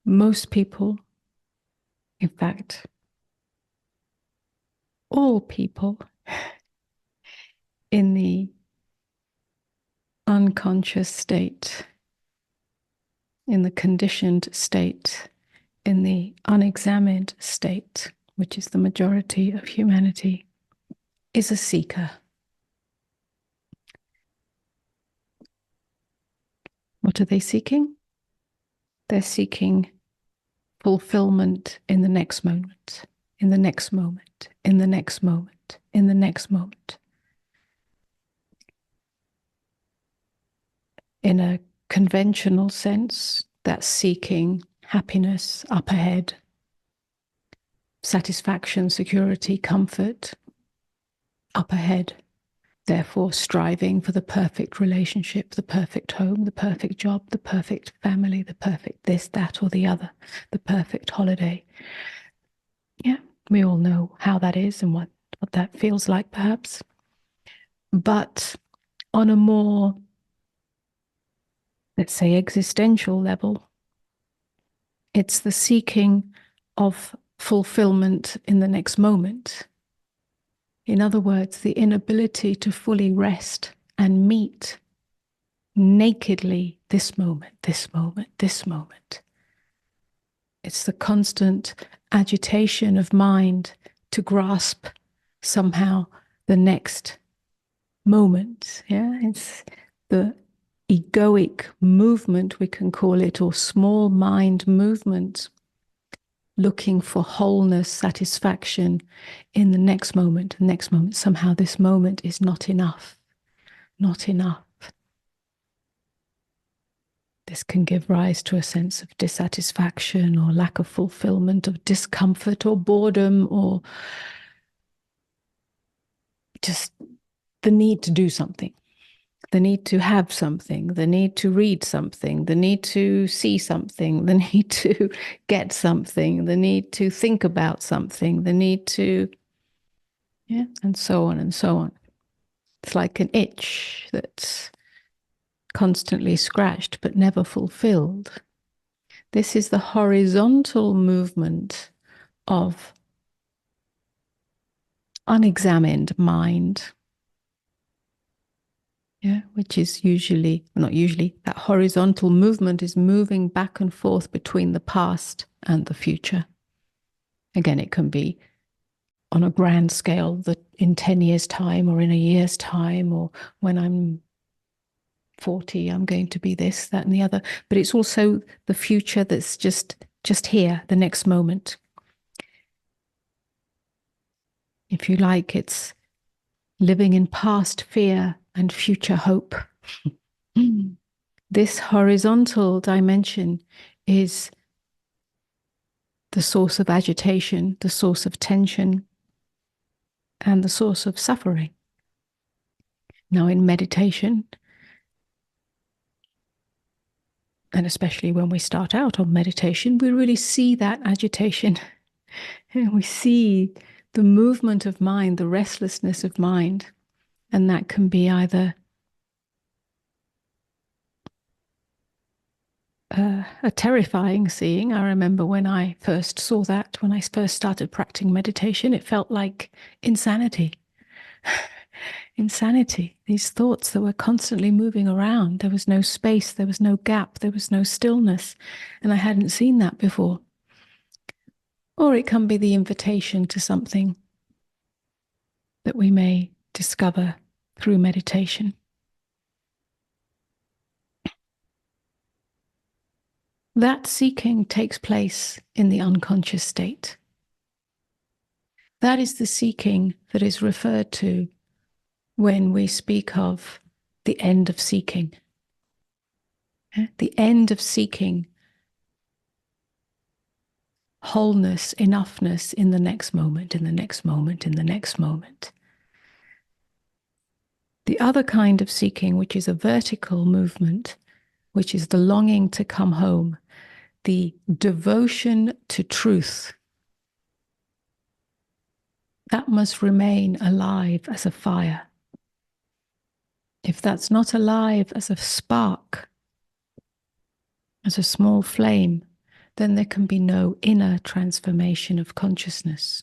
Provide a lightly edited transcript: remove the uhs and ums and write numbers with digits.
most people, in fact, all people in the unconscious state, in the conditioned state, in the unexamined state, which is the majority of humanity, is a seeker. What are they seeking? They're seeking fulfillment in the next moment, in the next moment, in the next moment, in the next moment. In a conventional sense, that's seeking happiness up ahead, satisfaction, security, comfort up ahead. Therefore, striving for the perfect relationship, the perfect home, the perfect job, the perfect family, the perfect this, that, or the other, the perfect holiday. Yeah, we all know how that is and what that feels like, perhaps. But on a more, let's say, existential level, it's the seeking of fulfillment in the next moment. In other words, the inability to fully rest and meet nakedly this moment, this moment, this moment. It's the constant agitation of mind to grasp somehow the next moment. Yeah, it's the egoic movement, we can call it, or small mind movement, looking for wholeness, satisfaction in the next moment, the next moment. Somehow this moment is not enough, not enough. This can give rise to a sense of dissatisfaction or lack of fulfillment, of discomfort or boredom, or just the need to do something, the need to have something, the need to read something, the need to see something, the need to get something, the need to think about something, the need to, yeah, and so on and so on. It's like an itch that's constantly scratched but never fulfilled. This is the horizontal movement of unexamined mind, yeah, which is usually, not usually, that horizontal movement is moving back and forth between the past and the future. Again, it can be on a grand scale, that in 10 years' time or in a year's time, or when I'm 40, I'm going to be this, that, and the other. But it's also the future that's just here, the next moment. If you like, it's living in past fear and future hope. This horizontal dimension is the source of agitation, the source of tension, and the source of suffering. Now, in meditation, and especially when we start out on meditation, we really see that agitation. We see the movement of mind, the restlessness of mind, and that can be either a terrifying seeing. I remember when I first saw that, when I first started practicing meditation, it felt like insanity. Insanity, these thoughts that were constantly moving around. There was no space, there was no gap, there was no stillness, and I hadn't seen that before. Or it can be the invitation to something that we may discover through meditation. That seeking takes place in the unconscious state. That is the seeking that is referred to when we speak of the end of seeking. The end of seeking wholeness, enoughness in the next moment, in the next moment, in the next moment. The other kind of seeking, which is a vertical movement, which is the longing to come home, the devotion to truth, that must remain alive as a fire. If that's not alive as a spark, as a small flame, then there can be no inner transformation of consciousness.